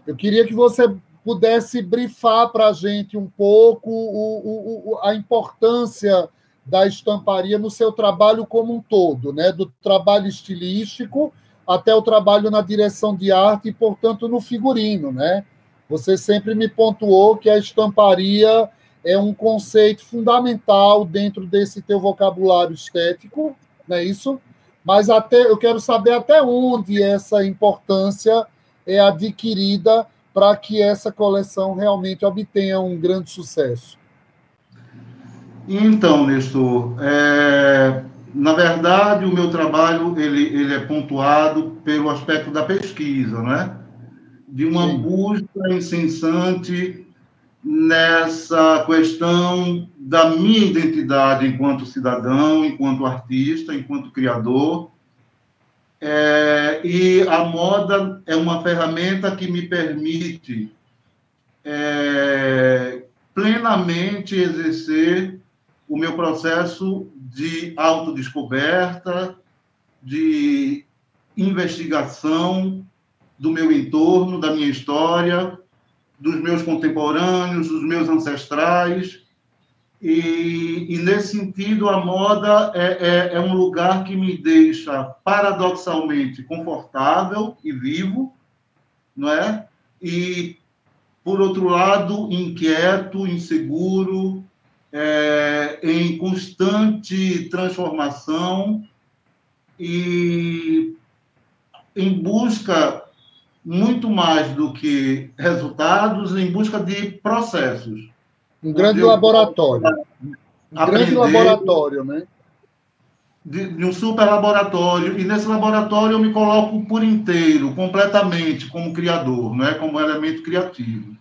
Eu queria que você pudesse brifar para a gente um pouco a importância da estamparia no seu trabalho como um todo, né? Do trabalho estilístico até o trabalho na direção de arte e, portanto, no figurino, né? Você sempre me pontuou que a estamparia é um conceito fundamental dentro desse teu vocabulário estético, não é isso? Mas eu quero saber até onde essa importância é adquirida para que essa coleção realmente obtenha um grande sucesso. Então, Nestor, na verdade, o meu trabalho ele é pontuado pelo aspecto da pesquisa, né? De uma Sim. busca incessante nessa questão da minha identidade enquanto cidadão, enquanto artista, enquanto criador. E a moda é uma ferramenta que me permite plenamente exercer o meu processo de autodescoberta, de investigação do meu entorno, da minha história, dos meus contemporâneos, dos meus ancestrais. E nesse sentido, a moda é um lugar que me deixa paradoxalmente confortável e vivo, não é? E, por outro lado, inquieto, inseguro, em constante transformação e em busca muito mais do que resultados, em busca de processos. Um grande laboratório. Um grande laboratório, né? De um super laboratório. E nesse laboratório eu me coloco por inteiro, completamente, como criador, não é? Como elemento criativo.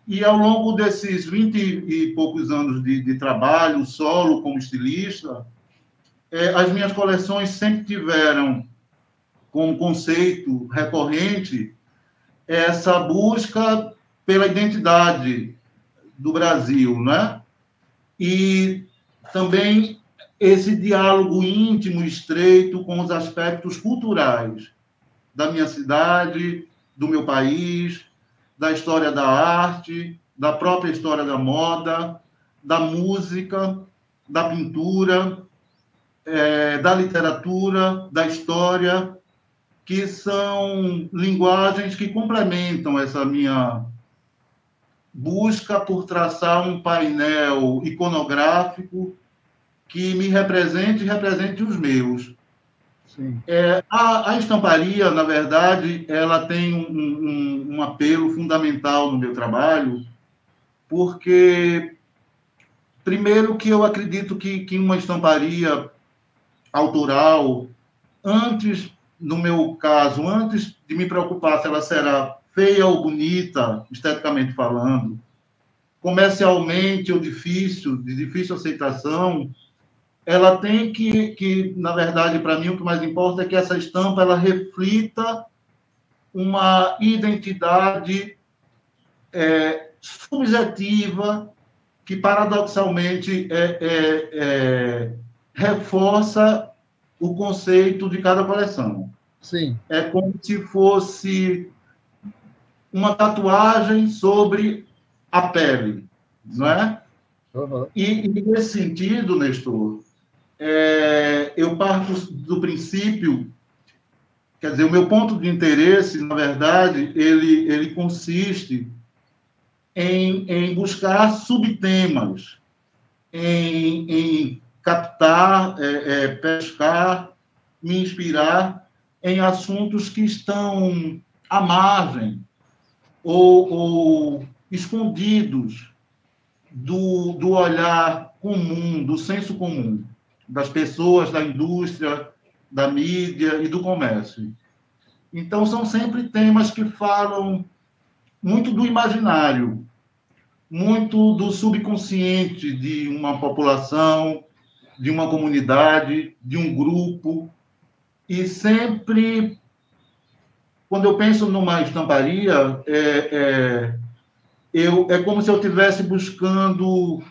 E ao longo desses 20 e poucos anos de trabalho solo como estilista, as minhas coleções sempre tiveram como conceito recorrente essa busca pela identidade do Brasil, né? E também esse diálogo íntimo e estreito com os aspectos culturais da minha cidade, do meu país, da história da arte, da própria história da moda, da música, da pintura, da literatura, da história, que são linguagens que complementam essa minha busca por traçar um painel iconográfico que me represente e represente os meus. Sim. A estamparia, na verdade, ela tem um apelo fundamental no meu trabalho, porque, primeiro, que eu acredito que uma estamparia autoral, antes, no meu caso, antes de me preocupar se ela será feia ou bonita, esteticamente falando, comercialmente ou de difícil aceitação, ela tem que na verdade, para mim, o que mais importa é que essa estampa ela reflita uma identidade subjetiva que, paradoxalmente, reforça o conceito de cada coleção. Sim. É como se fosse uma tatuagem sobre a pele, não é? Uhum. E nesse sentido, Nestor, eu parto do princípio, quer dizer, o meu ponto de interesse, na verdade, ele consiste em buscar subtemas, em captar, pescar, me inspirar em assuntos que estão à margem ou escondidos do olhar comum, do senso comum, das pessoas, da indústria, da mídia e do comércio. Então, são sempre temas que falam muito do imaginário, muito do subconsciente de uma população, de uma comunidade, de um grupo. E sempre, quando eu penso numa estamparia, é como se eu estivesse buscando,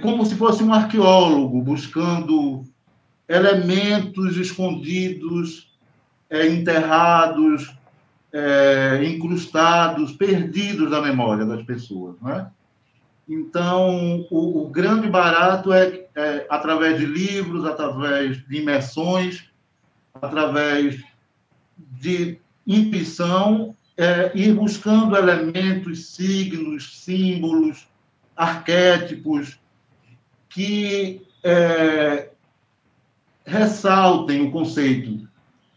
como se fosse um arqueólogo, buscando elementos escondidos, enterrados, incrustados, perdidos na memória das pessoas, né? Então, o grande barato é, através de livros, através de imersões, através de intuição, ir buscando elementos, signos, símbolos, arquétipos que ressaltem o conceito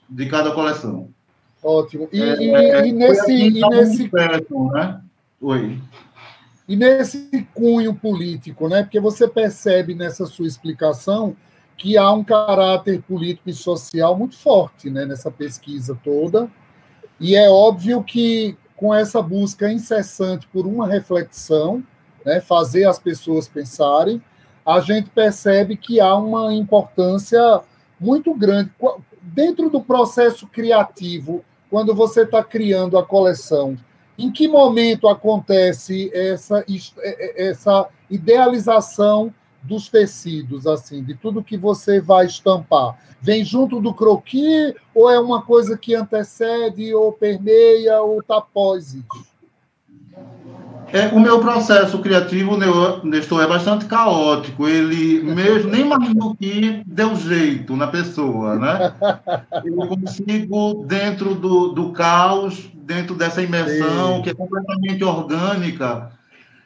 de cada coleção. Ótimo. Né? Oi. E nesse cunho político, né? Porque você percebe nessa sua explicação que há um caráter político e social muito forte, né, nessa pesquisa toda. E é óbvio que, com essa busca incessante por uma reflexão, né, fazer as pessoas pensarem, a gente percebe que há uma importância muito grande. Dentro do processo criativo, quando você está criando a coleção, em que momento acontece essa idealização dos tecidos, assim, de tudo que você vai estampar? Vem junto do croquis ou é uma coisa que antecede ou permeia ou está após isso? O meu processo criativo, Nestor, é bastante caótico. Ele mesmo, nem imagino que deu jeito na pessoa, né? Eu consigo, dentro do caos, dentro dessa imersão, que é completamente orgânica,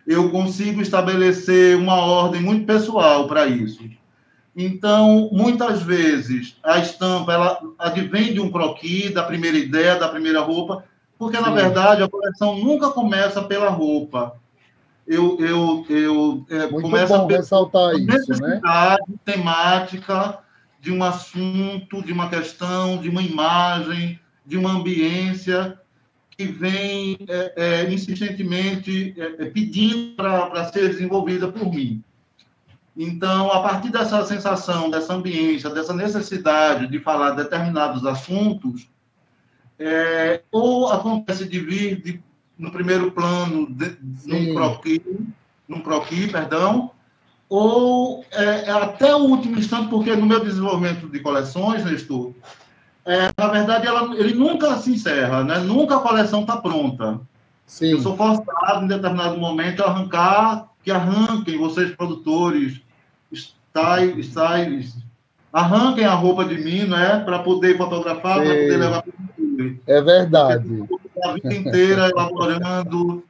eu consigo estabelecer uma ordem muito pessoal para isso. Então, muitas vezes, a estampa ela advém de um croquis, da primeira ideia, da primeira roupa, porque, na verdade, a coleção nunca começa pela roupa. Muito começa bom ressaltar isso, necessidade temática de um assunto, de uma questão, de uma imagem, de uma ambiência que vem insistentemente pedindo para ser desenvolvida por mim. Então, a partir dessa sensação, dessa ambiência, dessa necessidade de falar determinados assuntos, ou acontece de vir no primeiro plano, num croquis, ou até o último instante, porque no meu desenvolvimento de coleções, Nestor, na verdade, ele nunca se encerra, né? Nunca a coleção está pronta. Sim. Eu sou forçado, em determinado momento, a arrancar, que arranquem, vocês produtores, arranquem a roupa de mim, né? Para poder fotografar, para poder levar para o público. É verdade. A vida inteira elaborando,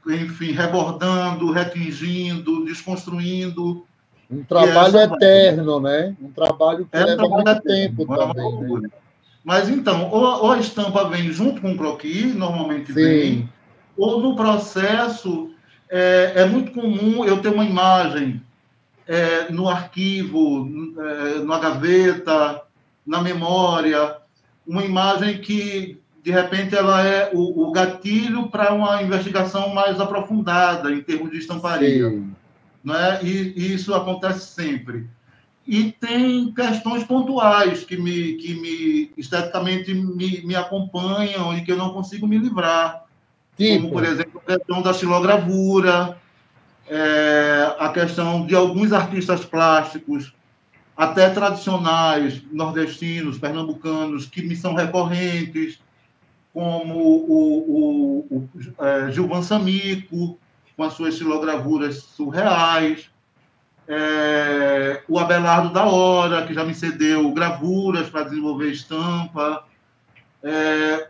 enfim, rebordando, retingindo, desconstruindo. Um trabalho eterno, né? Um trabalho que leva muito tempo também. Né? Mas, então, ou a estampa vem junto com o croquis, normalmente vem, ou no processo, é muito comum eu ter uma imagem no arquivo, na gaveta, na memória, uma imagem que, de repente, ela é o gatilho para uma investigação mais aprofundada em termos de estamparia. Sim. Né? E isso acontece sempre. E tem questões pontuais que esteticamente me acompanham e que eu não consigo me livrar. Tipo? Como, por exemplo, a questão da xilogravura, a questão de alguns artistas plásticos, até tradicionais, nordestinos, pernambucanos, que me são recorrentes, como o Gilvan Samico, com as suas xilogravuras surreais, o Abelardo da Hora, que já me cedeu gravuras para desenvolver estampa,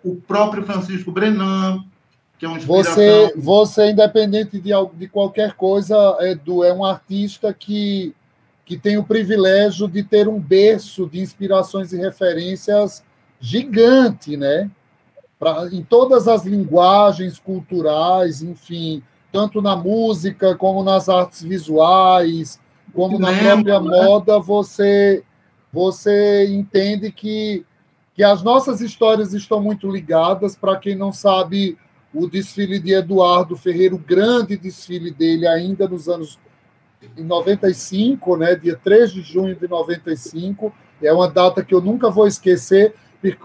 o próprio Francisco Brenan, que é uma inspiração... Você independente de qualquer coisa, Edu, é um artista que tem o privilégio de ter um berço de inspirações e referências gigante, né? Em todas as linguagens culturais, enfim, tanto na música, como nas artes visuais, como na própria moda, você entende que as nossas histórias estão muito ligadas. Para quem não sabe, o desfile de Eduardo Ferreira, o grande desfile dele ainda nos anos 95, né, dia 3 de junho de 95, é uma data que eu nunca vou esquecer,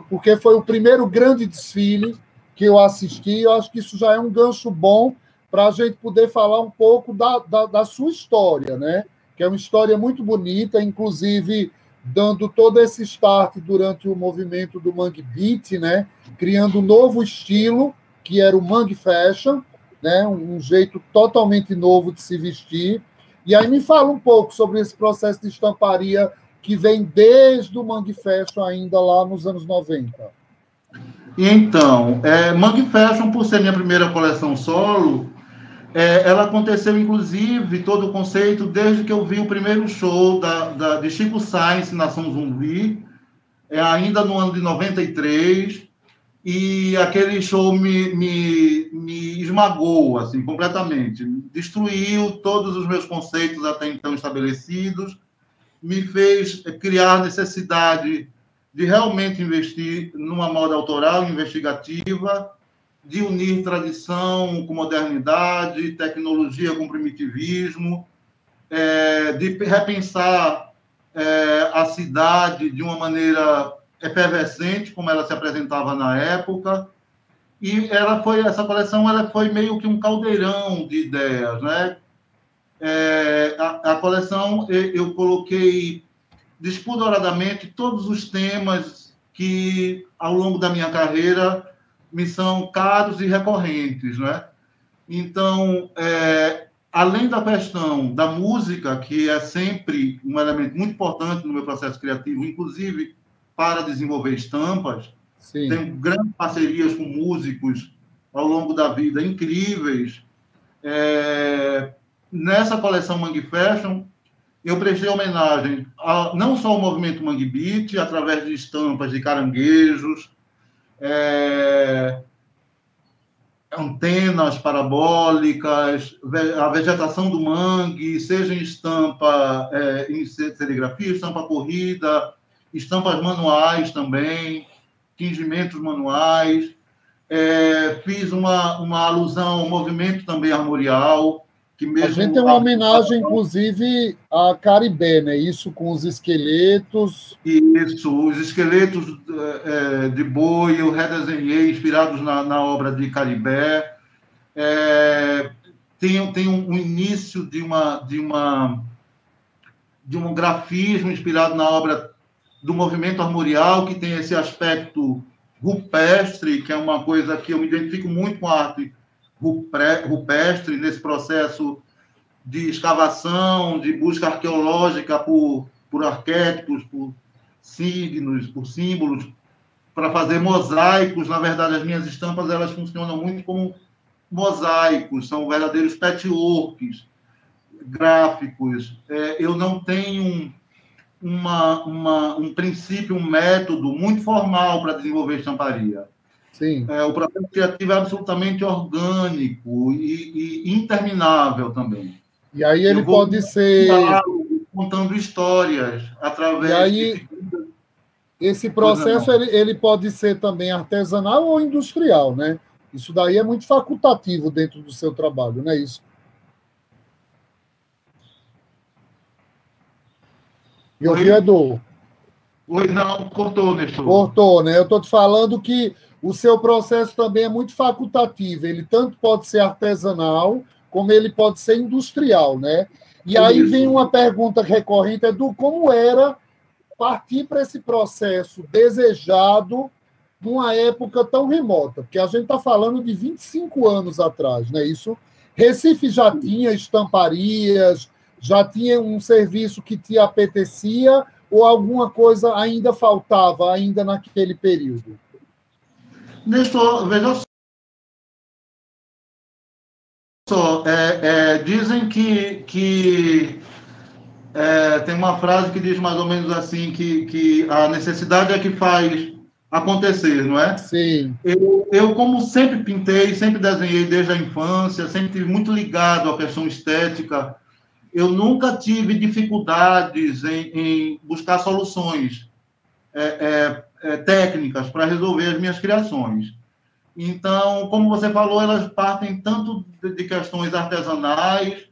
porque foi o primeiro grande desfile que eu assisti. Eu acho que isso já é um gancho bom para a gente poder falar um pouco da sua história, né? Que é uma história muito bonita, inclusive dando todo esse start durante o movimento do Mangue Beat, né? Criando um novo estilo, que era o Mangue Fashion, né? Um jeito totalmente novo de se vestir. E aí me fala um pouco sobre esse processo de estamparia que vem desde o Mangue Fashion ainda lá nos anos 90. Então, Mangue Fashion, por ser minha primeira coleção solo, ela aconteceu, inclusive, todo o conceito, desde que eu vi o primeiro show de Chico Science, Nação Zumbi, ainda no ano de 93, e aquele show me esmagou, assim, completamente. Destruiu todos os meus conceitos até então estabelecidos, me fez criar necessidade de realmente investir numa moda autoral, investigativa, de unir tradição com modernidade, tecnologia com primitivismo, de repensar a cidade de uma maneira efervescente, como ela se apresentava na época. E essa coleção foi meio que um caldeirão de ideias, né? A coleção, eu coloquei despudoradamente todos os temas que, ao longo da minha carreira, me são caros e recorrentes, né? Então, além da questão da música, que é sempre um elemento muito importante no meu processo criativo, inclusive para desenvolver estampas, Sim. Tenho grandes parcerias com músicos ao longo da vida, incríveis. Nessa coleção Mangue Fashion, eu prestei homenagem não só ao movimento Mangue Beat, através de estampas de caranguejos, antenas parabólicas, a vegetação do mangue, seja em estampa, em serigrafia, estampa corrida, estampas manuais também, tingimentos manuais. Fiz uma alusão ao movimento também armorial. Que mesmo a gente tem uma homenagem, inclusive, a Caribé, né? Isso com os esqueletos. Isso, os esqueletos de boi eu redesenhei, inspirados na obra de Caribé. Tem um início de um grafismo inspirado na obra do movimento armorial, que tem esse aspecto rupestre, que é uma coisa que eu me identifico muito com a arte rupestre, nesse processo de escavação, de busca arqueológica por arquétipos, por signos, por símbolos, para fazer mosaicos. Na verdade, as minhas estampas elas funcionam muito como mosaicos, são verdadeiros patchworks gráficos. Eu não tenho um princípio, um método muito formal para desenvolver estamparia. Sim. O processo criativo é absolutamente orgânico e interminável também. E aí ele pode ser... contando histórias através e aí, esse processo ele pode ser também artesanal ou industrial, né? Isso daí é muito facultativo dentro do seu trabalho, não é isso? E ouviu, Edu? Oi, não, cortou, Nestor. Cortou, né? Eu estou te falando que o seu processo também é muito facultativo. Ele tanto pode ser artesanal, como ele pode ser industrial, né? E aí vem uma pergunta recorrente, Edu, como era partir para esse processo desejado numa época tão remota? Porque a gente está falando de 25 anos atrás, não é isso? Recife já tinha estamparias, já tinha um serviço que te apetecia, ou alguma coisa ainda faltava, ainda naquele período? Nestor, veja só, dizem que tem uma frase que diz mais ou menos assim, que a necessidade é que faz acontecer, não é? Sim. Eu, como sempre pintei, sempre desenhei desde a infância, sempre estive muito ligado à questão estética, eu nunca tive dificuldades em buscar soluções técnicas para resolver as minhas criações. Então, como você falou, elas partem tanto de questões artesanais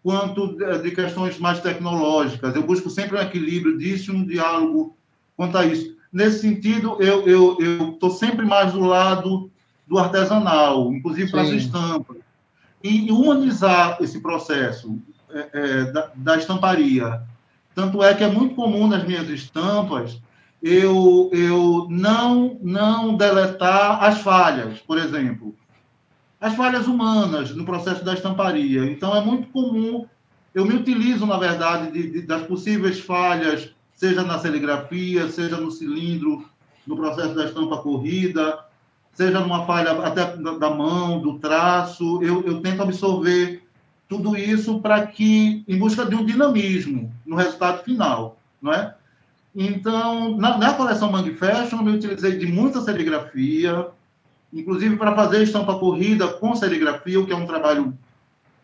quanto de questões mais tecnológicas. Eu busco sempre um equilíbrio disso, um diálogo quanto a isso. Nesse sentido, eu estou sempre mais do lado do artesanal, inclusive para as estampas. E humanizar esse processo da estamparia Tanto é que é muito comum nas minhas estampas eu não deletar as falhas, por exemplo. As falhas humanas no processo da estamparia. Então, é muito comum, eu me utilizo, na verdade, das possíveis falhas, seja na serigrafia, seja no cilindro, no processo da estampa corrida, seja numa falha até da mão, do traço. Eu tento absorver tudo isso para que, em busca de um dinamismo no resultado final, não é? Então, na coleção Mangue Fashion, eu me utilizei de muita serigrafia, inclusive para fazer estampa corrida com serigrafia, o que é um trabalho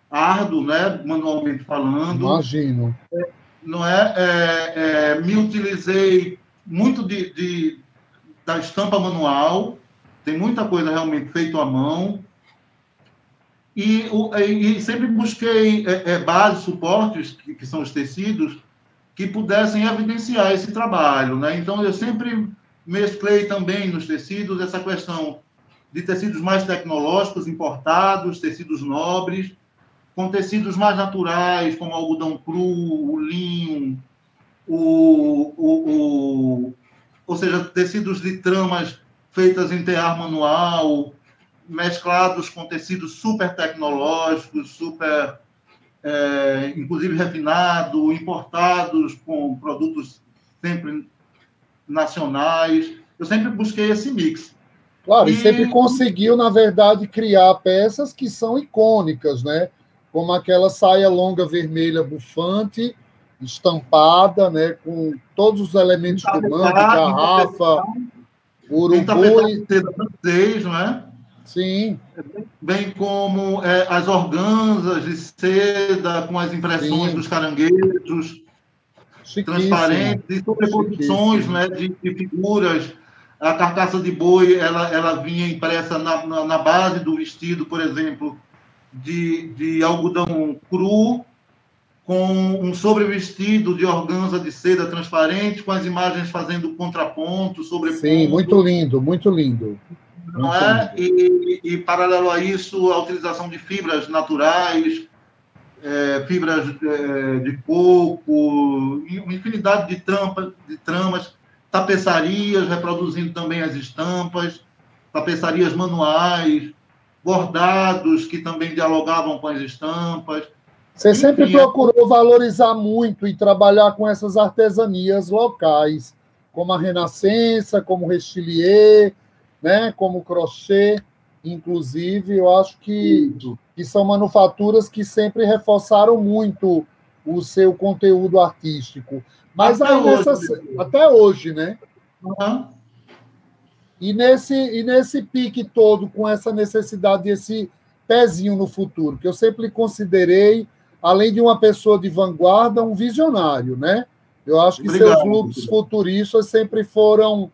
árduo, né, manualmente falando. Imagino. Não é? Me utilizei muito da estampa manual, tem muita coisa realmente feita à mão, e sempre busquei bases, suportes, que são os tecidos, que pudessem evidenciar esse trabalho, né? Então, eu sempre mesclei também nos tecidos essa questão de tecidos mais tecnológicos, importados, tecidos nobres, com tecidos mais naturais, como algodão cru, o linho, ou seja, tecidos de tramas feitas em tear manual, mesclados com tecidos super tecnológicos, super, inclusive, refinados, importados com produtos sempre nacionais. Eu sempre busquei esse mix. Claro, e sempre conseguiu, na verdade, criar peças que são icônicas, né? Como aquela saia longa vermelha bufante, estampada, né? Com todos os elementos do mangue, garrafa, urubu e seda francês, não é? Sim. Bem como as organzas de seda com as impressões dos caranguejos transparentes e sobreposições, né, de figuras. A carcaça de boi, ela vinha impressa na base do vestido, por exemplo, de algodão cru, com um sobrevestido de organza de seda transparente, com as imagens fazendo contraponto, sobreponto. Sim, muito lindo, muito lindo. Não é? E, paralelo a isso, a utilização de fibras naturais, fibras de coco, uma infinidade de tramas, tapeçarias, reproduzindo também as estampas, tapeçarias manuais, bordados que também dialogavam com as estampas. Você sempre procurou valorizar muito e trabalhar com essas artesanias locais, como a renascença, como o restilier, né, como o crochê, inclusive. Eu acho que são manufaturas que sempre reforçaram muito o seu conteúdo artístico. Mas até hoje, né? Uhum. E nesse pique todo, com essa necessidade desse pezinho no futuro, que eu sempre considerei, além de uma pessoa de vanguarda, um visionário, né? Eu acho que seus looks futuristas sempre foram,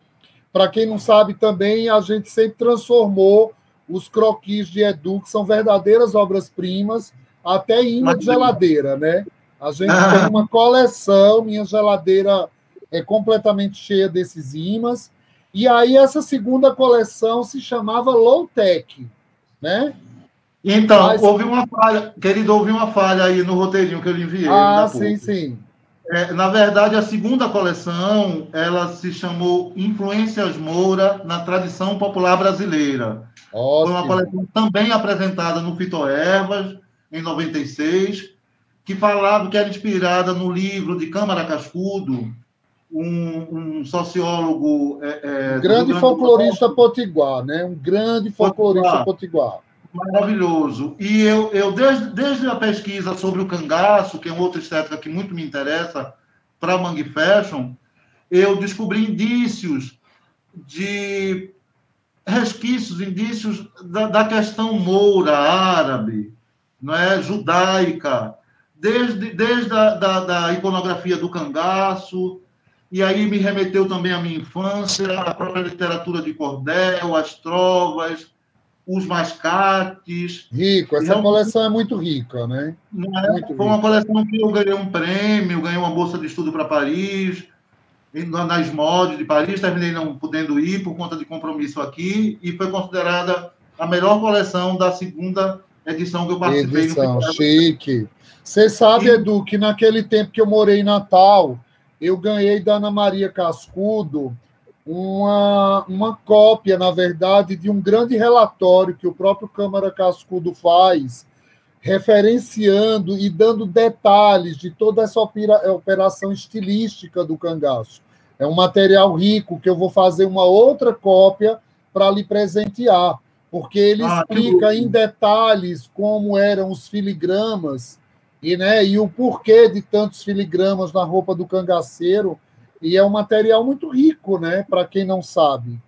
para quem não sabe também, a gente sempre transformou os croquis de Edu, que são verdadeiras obras-primas, até em imã de geladeira, né? A gente tem uma coleção, minha geladeira é completamente cheia desses imãs. E aí essa segunda coleção se chamava Low Tech, né? Então, houve uma falha, querido, houve uma falha aí no roteirinho que eu lhe enviei. Sim. Na verdade, a segunda coleção, ela se chamou Influências Moura na Tradição Popular Brasileira. Ótimo. Foi uma coleção também apresentada no Fitoervas, em 96, que falava que era inspirada no livro de Câmara Cascudo, um sociólogo... grande folclorista potiguar, né? Um grande folclorista potiguar. Maravilhoso. E eu desde a pesquisa sobre o cangaço, que é uma outra estética que muito me interessa, para a Mangue Fashion, eu descobri indícios da questão moura, árabe, não é? Judaica, desde da iconografia do cangaço, e aí me remeteu também à minha infância, à própria literatura de cordel, as trovas, os mascates. Rico, essa coleção é muito rica, né? Foi uma coleção que eu ganhei um prêmio, ganhei uma bolsa de estudo para Paris, na SMOD de Paris, terminei não podendo ir por conta de compromisso aqui, e foi considerada a melhor coleção da segunda edição que eu participei. Edição, chique. Você sabe, Edu, que naquele tempo que eu morei em Natal, eu ganhei da Ana Maria Cascudo uma cópia, na verdade, de um grande relatório que o próprio Câmara Cascudo faz, referenciando e dando detalhes de toda essa operação estilística do cangaço. É um material rico que eu vou fazer uma outra cópia para lhe presentear, porque ele explica em detalhes como eram os filigramas e o porquê de tantos filigramas na roupa do cangaceiro, e é um material muito rico, né, para quem não sabe.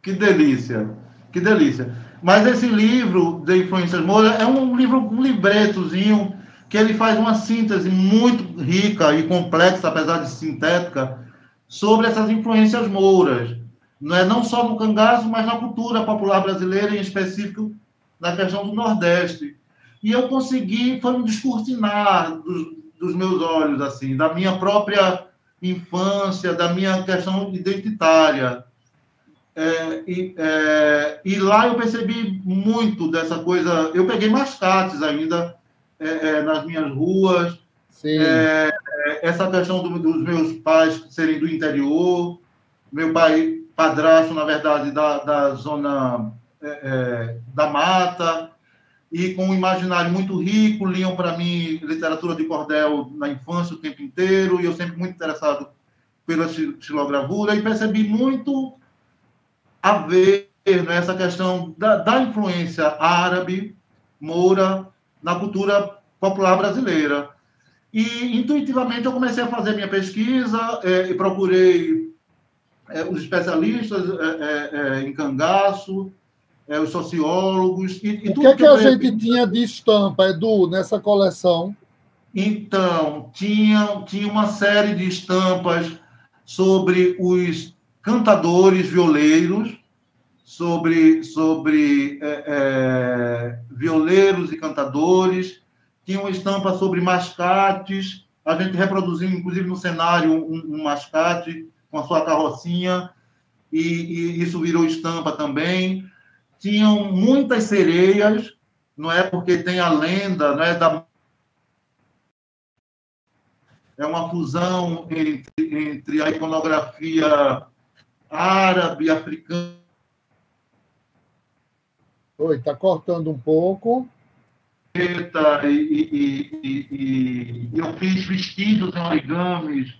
Que delícia, que delícia. Mas esse livro de Influências Moura é um livro, um libretozinho, que ele faz uma síntese muito rica e complexa, apesar de sintética, sobre essas influências mouras. Não só no cangaço, mas na cultura popular brasileira, em específico na questão do Nordeste. E eu consegui, foi um descortinar dos meus olhos, assim, da minha própria infância, da minha questão identitária. E lá eu percebi muito dessa coisa. Eu peguei mascates ainda nas minhas ruas. Essa questão dos meus pais serem do interior. Meu pai, padrasto, na verdade, da zona da mata, e com um imaginário muito rico, liam para mim literatura de cordel na infância o tempo inteiro, e eu sempre muito interessado pela xilogravura, e percebi muito a ver, né, essa questão da influência árabe, moura, na cultura popular brasileira. E, intuitivamente, eu comecei a fazer minha pesquisa e procurei os especialistas em cangaço, os sociólogos. O que a gente tinha de estampa, Edu, nessa coleção? Então, tinha uma série de estampas sobre os cantadores violeiros, sobre violeiros e cantadores. Tinha uma estampa sobre mascates. A gente reproduziu, inclusive, no cenário, um mascate com a sua carrocinha, e isso virou estampa também. Tinham muitas sereias, não é? Porque tem a lenda, não é? É uma fusão entre a iconografia árabe, africana. Oi, está cortando um pouco. E eu fiz vestidos em origamis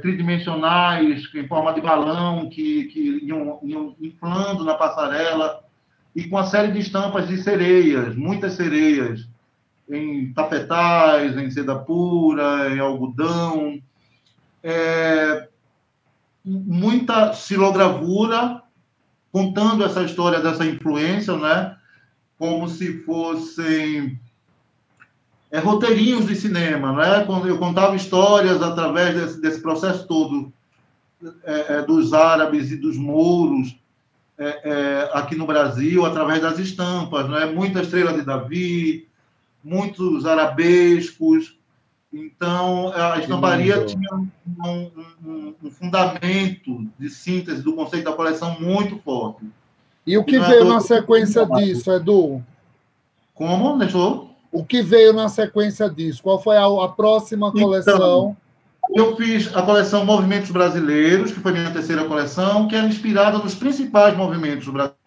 tridimensionais, em forma de balão, que iam inflando na passarela, e com uma série de estampas de sereias, muitas sereias, em tapetais, em seda pura, em algodão, muita xilogravura, contando essa história dessa influência, né? Como se fossem roteirinhos de cinema, né? Quando eu contava histórias através desse processo todo dos árabes e dos mouros aqui no Brasil, através das estampas, né? Muita estrela de Davi, muitos arabescos. Então, a estamparia tinha um fundamento de síntese do conceito da coleção muito forte. E o que veio na sequência disso, Edu? Como, deixou? O que veio na sequência disso? Qual foi a próxima coleção? Então, eu fiz a coleção Movimentos Brasileiros, que foi minha terceira coleção, que era inspirada nos principais movimentos brasileiros.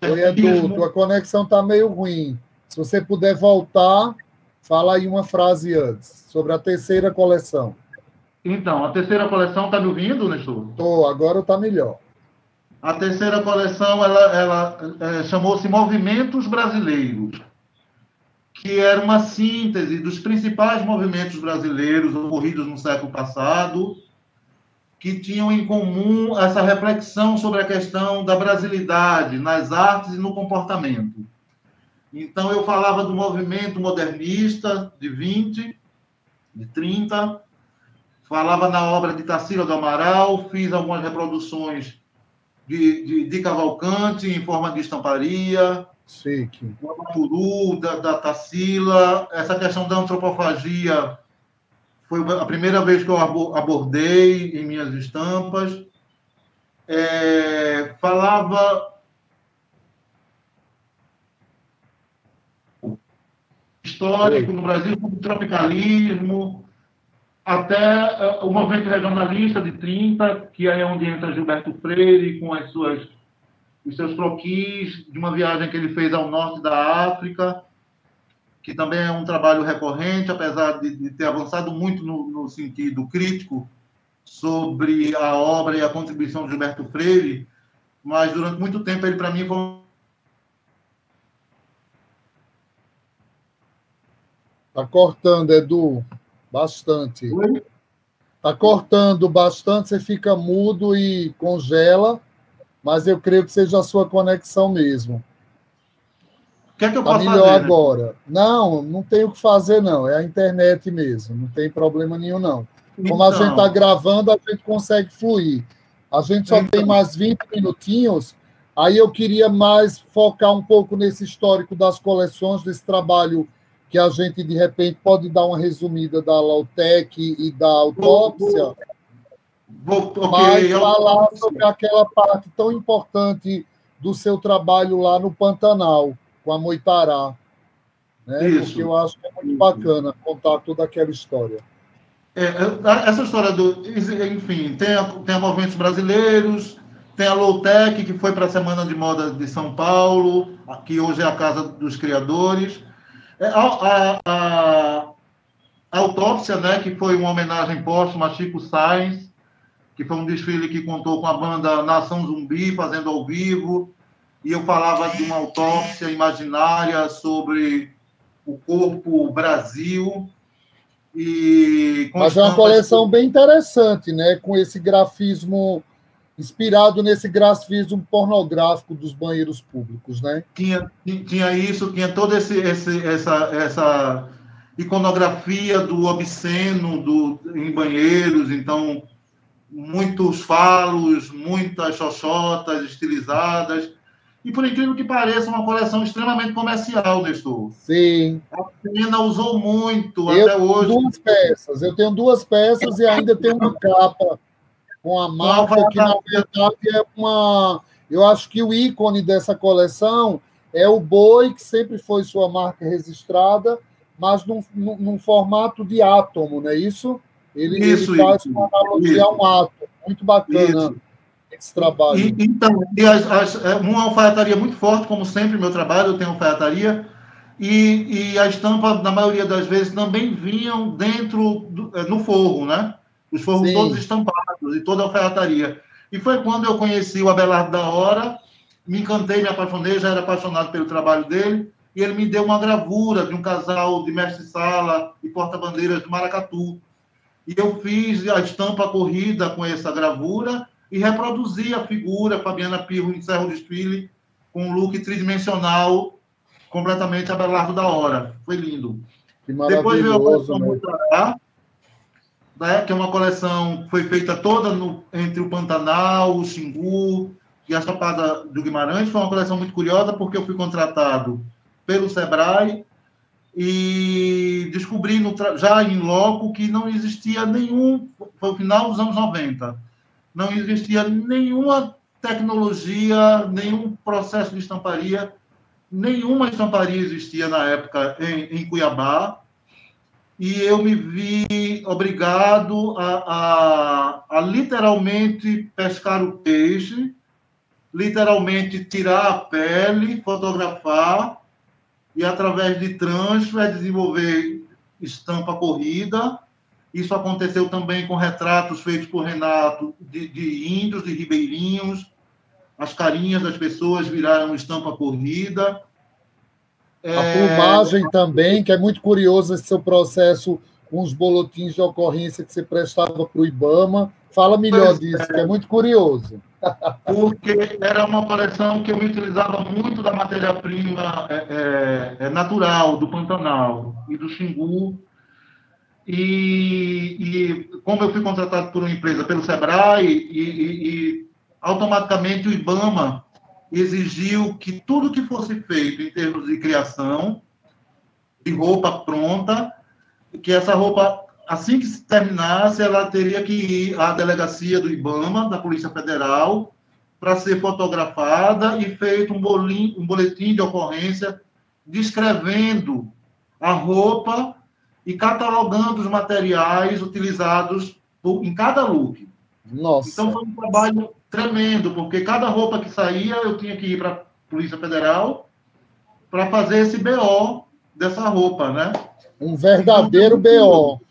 Oi, Edu, tua conexão está meio ruim. Se você puder voltar, fala aí uma frase antes, sobre a terceira coleção. Então, a terceira coleção, está me ouvindo, Nestor? Estou, agora está melhor. A terceira coleção, ela chamou-se Movimentos Brasileiros, que era uma síntese dos principais movimentos brasileiros ocorridos no século passado, que tinham em comum essa reflexão sobre a questão da brasilidade nas artes e no comportamento. Então, eu falava do movimento modernista de 20, de 30, falava na obra de Tarsila do Amaral, fiz algumas reproduções de Cavalcante em forma de estamparia, do Puru, da Tarsila, essa questão da antropofagia foi a primeira vez que eu abordei em minhas estampas. Falava histórico no Brasil, sobre tropicalismo, até o movimento regionalista de 30, que é onde entra Gilberto Freire com os seus croquis de uma viagem que ele fez ao norte da África, que também é um trabalho recorrente, apesar de ter avançado muito no sentido crítico sobre a obra e a contribuição de Gilberto Freire, mas durante muito tempo ele, para mim, foi... Está cortando, Edu, bastante. Está cortando bastante, você fica mudo e congela, mas eu creio que seja a sua conexão mesmo. O que é que eu posso fazer? Está melhor agora. Não tem o que fazer, não. É a internet mesmo, não tem problema nenhum, não. Como a gente está gravando, a gente consegue fluir. A gente só tem mais 20 minutinhos, aí eu queria mais focar um pouco nesse histórico das coleções, desse trabalho que a gente, de repente, pode dar uma resumida da Lautec e da autópsia, mas falar sobre aquela parte tão importante do seu trabalho lá no Pantanal, com a Moitará, né? Porque eu acho que é muito bacana contar toda aquela história. Essa história enfim, tem movimentos brasileiros, tem a Lautec, que foi para a Semana de Moda de São Paulo, que hoje é a Casa dos Criadores. A autópsia, né, que foi uma homenagem póstuma a Chico Sainz, que foi um desfile que contou com a banda Nação Zumbi, fazendo ao vivo, e eu falava de uma autópsia imaginária sobre o corpo Brasil. Mas é uma coleção bem interessante, né? Com esse grafismo, inspirado nesse grafismo pornográfico dos banheiros públicos, né? Tinha isso, tinha toda essa iconografia do obsceno em banheiros, então muitos falos, muitas xoxotas estilizadas, e por incrível que pareça, uma coleção extremamente comercial, Nestor. Sim. A Pena usou muito até hoje. Eu tenho duas peças e ainda tenho uma capa com a marca, que na verdade é uma... Eu acho que o ícone dessa coleção é o boi, que sempre foi sua marca registrada, mas num formato de átomo, não é isso? Ele faz uma analogia a um átomo. Muito bacana esse trabalho. Uma alfaiataria muito forte, como sempre, meu trabalho, eu tenho alfaiataria, e a estampa, na maioria das vezes, também vinham no forro, né? Os forros todos estampados, e toda a alfaiataria. E foi quando eu conheci o Abelardo da Hora, me encantei, me apaixonei, já era apaixonado pelo trabalho dele, e ele me deu uma gravura de um casal de mestre-sala e porta-bandeiras de Maracatu. E eu fiz a estampa corrida com essa gravura e reproduzi a figura, Fabiana Pirro encerra o desfile, com um look tridimensional, completamente Abelardo da Hora. Foi lindo. Que maravilhoso. Depois veio a coleção Moitará, né, que é uma coleção que foi feita toda entre o Pantanal, o Xingu e a Chapada do Guimarães. Foi uma coleção muito curiosa, porque eu fui contratado pelo Sebrae e descobri já em loco que não existia foi o final dos anos 90, não existia nenhuma tecnologia, nenhum processo de estamparia, nenhuma estamparia existia na época em Cuiabá, e eu me vi obrigado a literalmente pescar o peixe, literalmente tirar a pele, fotografar, e através de transfer desenvolver estampa corrida. Isso aconteceu também com retratos feitos por Renato de índios, de ribeirinhos. As carinhas das pessoas viraram estampa corrida. A plumagem também, que é muito curioso esse seu processo com os boletins de ocorrência que você prestava para o IBAMA. Fala melhor disso, que é muito curioso. Porque era uma coleção que eu utilizava muito da matéria-prima natural, do Pantanal e do Xingu. E como eu fui contratado por uma empresa, pelo Sebrae, e automaticamente o IBAMA exigiu que tudo que fosse feito em termos de criação, de roupa pronta, que essa roupa assim que se terminasse, ela teria que ir à delegacia do IBAMA, da Polícia Federal, para ser fotografada e feito um boletim de ocorrência descrevendo a roupa e catalogando os materiais utilizados em cada look. Nossa. Então, foi um trabalho tremendo, porque cada roupa que saía, eu tinha que ir para a Polícia Federal para fazer esse BO dessa roupa, né? Um verdadeiro então, BO.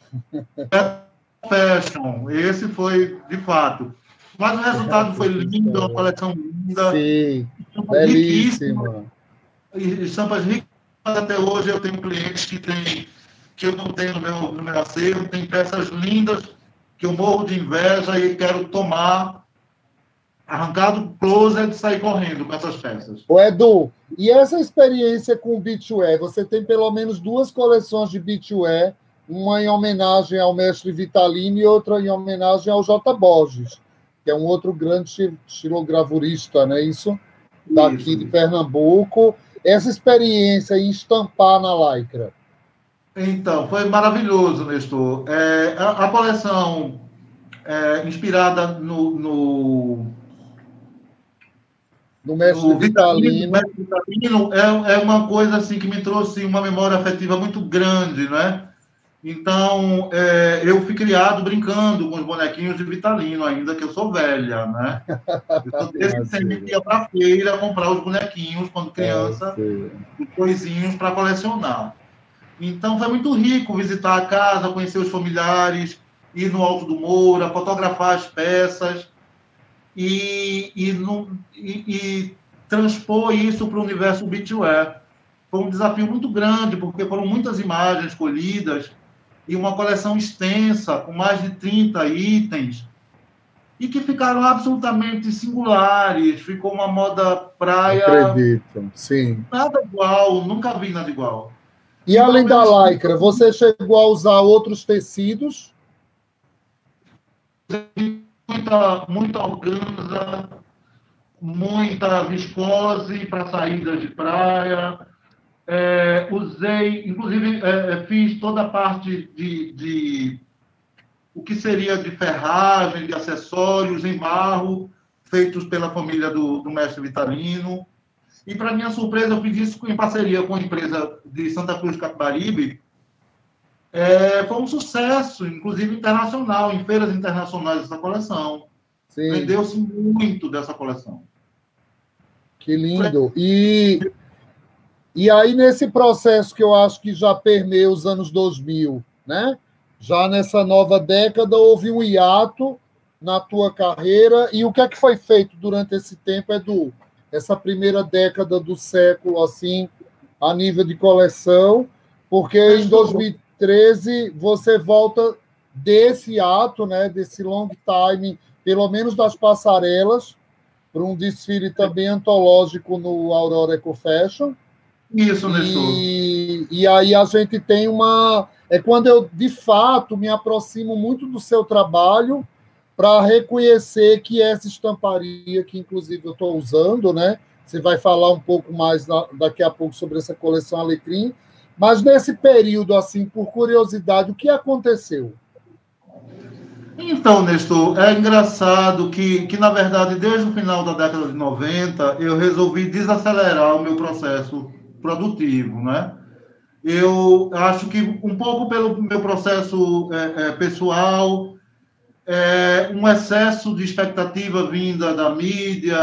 Fashion, esse foi, de fato. Mas o resultado foi lindo, uma coleção linda. Sim, belíssima. Estampas ricas, até hoje eu tenho clientes que eu não tenho no meu acervo, tem peças lindas que eu morro de inveja e quero tomar, arrancar do closet e sair correndo com essas peças. Ô, Edu, e essa experiência com o beachwear? Você tem pelo menos 2 coleções de beachwear, uma em homenagem ao mestre Vitalino e outra em homenagem ao J. Borges, que é um outro grande estilogravurista, né? Isso, daqui de Pernambuco. Essa experiência em estampar na Lycra. Então, foi maravilhoso, Nestor. A coleção inspirada no mestre Vitalino. É uma coisa assim que me trouxe uma memória afetiva muito grande, né? Então, eu fui criado brincando com os bonequinhos de Vitalino, ainda que eu sou velha, né? Eu sempre ia para a feira comprar os bonequinhos, quando criança, os coisinhos para colecionar. Então, foi muito rico visitar a casa, conhecer os familiares, ir no Alto do Moura, fotografar as peças e transpor isso para o universo beachwear. Foi um desafio muito grande, porque foram muitas imagens colhidas e uma coleção extensa, com mais de 30 itens, e que ficaram absolutamente singulares. Ficou uma moda praia... Acredito, sim. Nada igual, nunca vi nada igual. E além da Lycra, você chegou a usar outros tecidos? Muita organza, muita viscose para saídas de praia. Usei, inclusive, fiz toda a parte de o que seria de ferragem, de acessórios em barro, feitos pela família do mestre Vitalino. E, para minha surpresa, eu fiz isso em parceria com a empresa de Santa Cruz Capibaribe. Foi um sucesso, inclusive internacional, em feiras internacionais dessa coleção. Sim. Vendeu-se muito dessa coleção. Que lindo. E aí, nesse processo que eu acho que já permeia os anos 2000, né? Já nessa nova década, houve um hiato na tua carreira. E o que é que foi feito durante esse tempo, Edu? Essa primeira década do século, assim, a nível de coleção, porque em 2013 você volta desse ato, né, desse long time, pelo menos das passarelas, para um desfile também antológico no Aurora Eco Fashion. Isso, Nestor. E aí a gente tem uma... É quando eu, de fato, me aproximo muito do seu trabalho, para reconhecer que essa estamparia, que inclusive eu estou usando, né? Você vai falar um pouco mais daqui a pouco sobre essa coleção Alecrim, mas nesse período, assim, por curiosidade, o que aconteceu? Então, Nestor, é engraçado que, na verdade, desde o final da década de 90, eu resolvi desacelerar o meu processo produtivo, né? Eu acho que um pouco pelo meu processo pessoal, um excesso de expectativa vinda da mídia,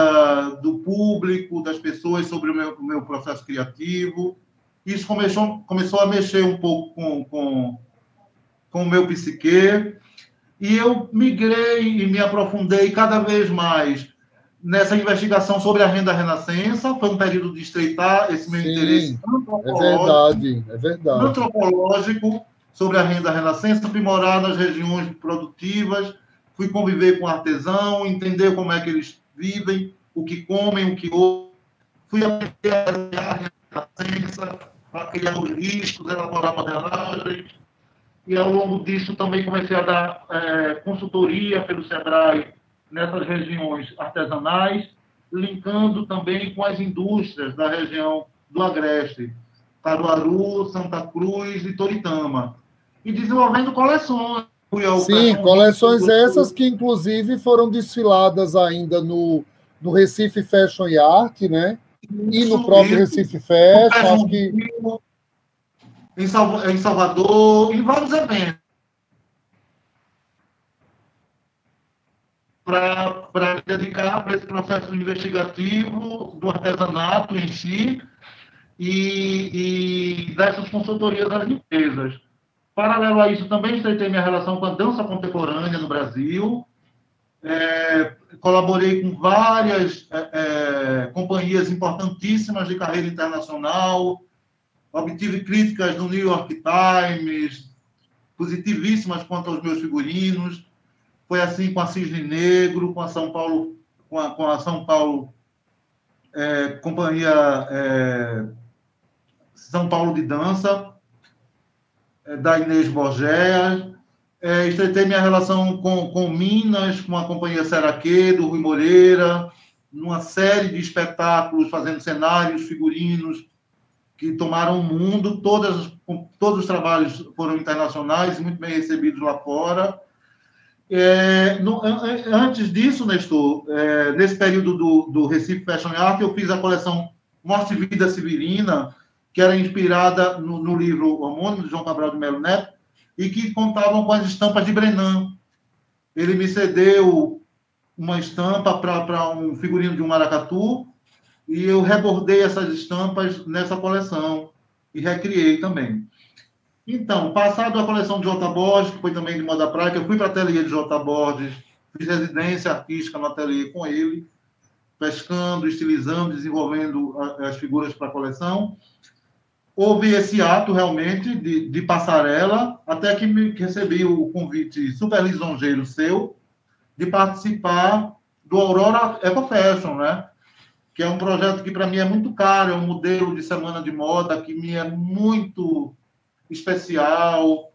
do público, das pessoas sobre o meu processo criativo. Isso começou a mexer um pouco com o meu psique, e eu migrei e me aprofundei cada vez mais nessa investigação sobre a renda renascença. Foi um período de estreitar esse meu interesse antropológico sobre a renda renascença, aprimorar nas regiões produtivas, fui conviver com artesão, entender como é que eles vivem, o que comem, o que ouvem, fui aprender a renascença, a criar os riscos, elaborar modelagens, e ao longo disso também comecei a dar consultoria pelo SEBRAE nessas regiões artesanais, linkando também com as indústrias da região do Agreste, Caruaru, Santa Cruz e Toritama. e desenvolvendo coleções. Sim, coleções essas que, inclusive, foram desfiladas ainda no Recife Fashion e Art, né? E no próprio Recife Fashion, acho que... Em Salvador, em vários eventos. Para dedicar para esse processo investigativo do artesanato em si e dessas consultorias às empresas. Paralelo a isso, também estreitei minha relação com a dança contemporânea no Brasil. Colaborei com várias companhias importantíssimas de carreira internacional, obtive críticas do New York Times, positivíssimas quanto aos meus figurinos. Foi assim com a Cisne Negro, com a São Paulo, Companhia São Paulo de Dança, da Inês Borges. Estreitei minha relação com Minas, com a Companhia Seraquê, do Rui Moreira, numa série de espetáculos, fazendo cenários, figurinos, que tomaram o mundo. Todos os trabalhos foram internacionais, muito bem recebidos lá fora. Antes disso, Nestor, nesse período do Recife Fashion Art, eu fiz a coleção Morte e Vida Severina, que era inspirada no livro homônimo de João Cabral de Melo Neto, e que contavam com as estampas de Brenan. Ele me cedeu uma estampa para um figurino de um maracatu, e eu rebordei essas estampas nessa coleção, e recriei também. Então, passado a coleção de J. Borges, que foi também de moda prática, eu fui para o ateliê de J. Borges, fiz residência artística no ateliê com ele, pescando, estilizando, desenvolvendo as figuras para a coleção. Houve esse ato, realmente, de passarela, até que recebi o convite super lisonjeiro seu de participar do Aurora Eco Fashion, né? Que é um projeto que, para mim, é muito caro, é um modelo de semana de moda que me é muito especial,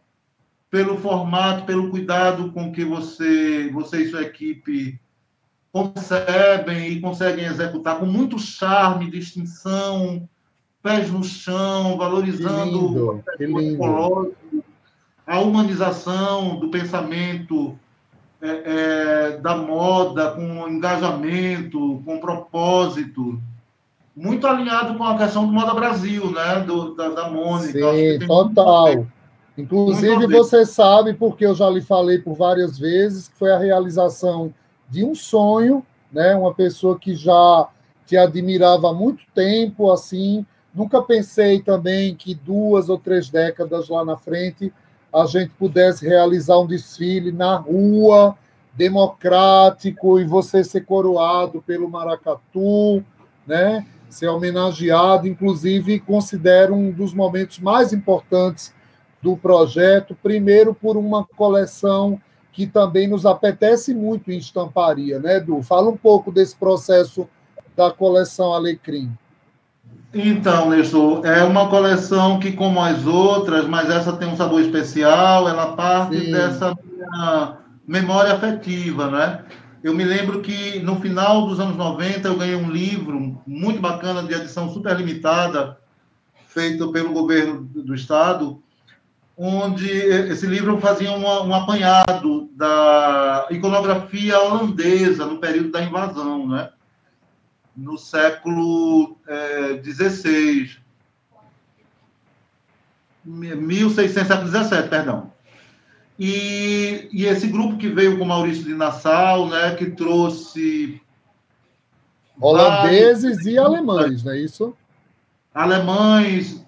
pelo formato, pelo cuidado com que você e sua equipe concebem e conseguem executar com muito charme, distinção, pés no chão, valorizando que lindo. a humanização do pensamento da moda, com engajamento, com propósito, muito alinhado com a questão do Moda Brasil, né? Da Mônica. Sim, total. Inclusive, você sabe, porque eu já lhe falei por várias vezes, que foi a realização de um sonho, né? Uma pessoa que já te admirava há muito tempo, assim. Nunca pensei também que 2 ou 3 décadas lá na frente a gente pudesse realizar um desfile na rua, democrático, e você ser coroado pelo maracatu, né? Ser homenageado, inclusive considero um dos momentos mais importantes do projeto, primeiro por uma coleção que também nos apetece muito em estamparia, né, Edu? Fala um pouco desse processo da coleção Alecrim. Então, Nestor, é uma coleção que, como as outras, mas essa tem um sabor especial, ela parte dessa minha memória afetiva, né? Eu me lembro que, no final dos anos 90, eu ganhei um livro muito bacana, de edição super limitada, feito pelo governo do Estado, onde esse livro fazia um apanhado da iconografia holandesa no período da invasão, né? No século XVI. 1600, século XVII, perdão. E esse grupo que veio com Maurício de Nassau, né, que trouxe... Holandeses e alemães, não é isso? Alemães.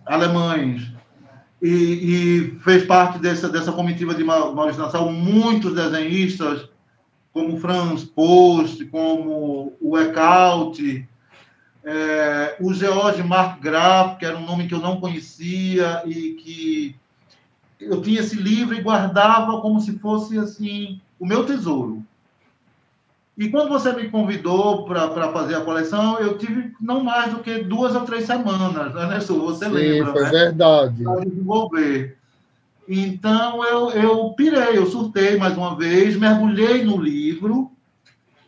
E fez parte dessa comitiva de Maurício de Nassau muitos desenhistas, como Franz Post, como o Eckhout, o George Mark Graf, que era um nome que eu não conhecia e que eu tinha esse livro e guardava como se fosse assim o meu tesouro. E quando você me convidou para fazer a coleção, eu tive não mais do que 2 ou 3 semanas, né, Nestor? Você lembra, foi né? verdade. Para desenvolver. Então, eu pirei, eu surtei mais uma vez, mergulhei no livro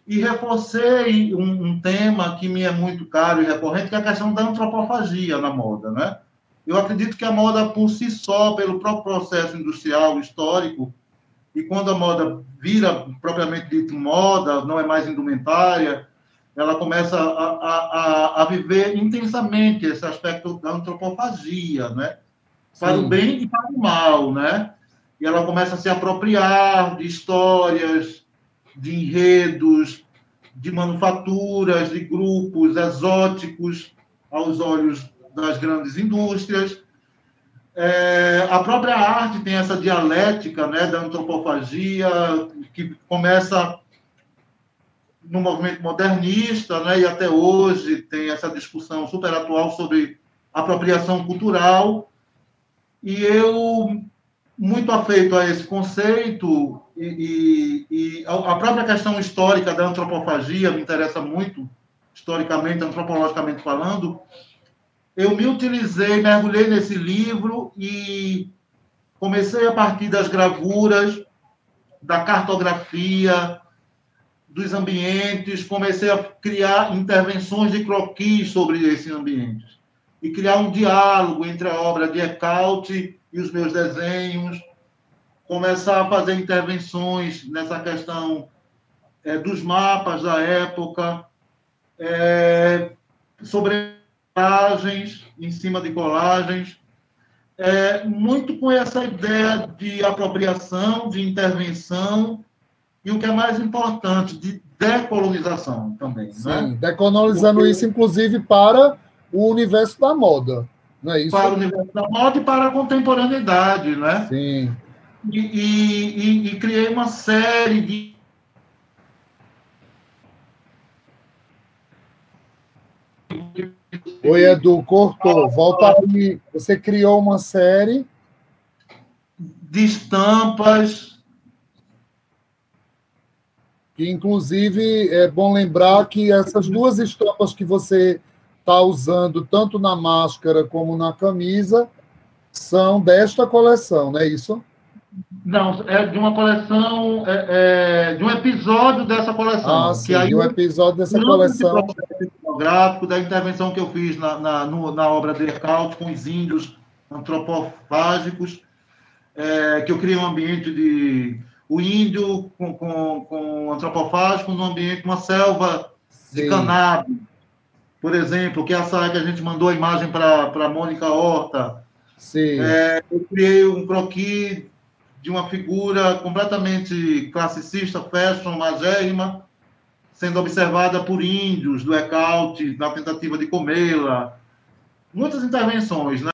e reforcei um tema que me é muito caro e recorrente, que é a questão da antropofagia na moda, né? Eu acredito que a moda, por si só, pelo próprio processo industrial, histórico, e quando a moda vira propriamente dito moda, não é mais indumentária, ela começa a viver intensamente esse aspecto da antropofagia, né? Para o bem e para o mal, né? E ela começa a se apropriar de histórias, de enredos, de manufaturas, de grupos exóticos aos olhos das grandes indústrias. A própria arte tem essa dialética, né, da antropofagia, que começa no movimento modernista, né, e até hoje tem essa discussão super atual sobre apropriação cultural. E eu, muito afeito a esse conceito, e a própria questão histórica da antropofagia me interessa muito, historicamente, antropologicamente falando. Eu me utilizei, mergulhei nesse livro e comecei a partir das gravuras, da cartografia, dos ambientes, comecei a criar intervenções de croquis sobre esses ambientes e criar um diálogo entre a obra de Eckalt e os meus desenhos, começar a fazer intervenções nessa questão dos mapas da época, sobre colagens, em cima de colagens, muito com essa ideia de apropriação, de intervenção e, o que é mais importante, de decolonização também. Sim, né? decolonizando isso, inclusive, para o universo da moda, não é isso? Para o universo da moda e para a contemporaneidade, né? Sim. E criei uma série de... Oi, Edu, cortou. Volta aí. Você criou uma série de estampas. Que, inclusive, é bom lembrar que essas duas estampas que você está usando, tanto na máscara como na camisa, são desta coleção, não é isso? Não, é de uma coleção, de um episódio dessa coleção. Ah, sim, que aí, de um episódio dessa coleção. Gráfico da intervenção que eu fiz na obra de Eckalt com os índios antropofágicos, que eu criei um ambiente de... O índio com antropofágico no ambiente, uma selva de cannabis, por exemplo, que é essa que a gente mandou a imagem para a Mônica Horta. Sim. Eu criei um croquis de uma figura completamente classicista, fashion, magérrima, sendo observada por índios do Eckalt, na tentativa de comê-la. Muitas intervenções, né?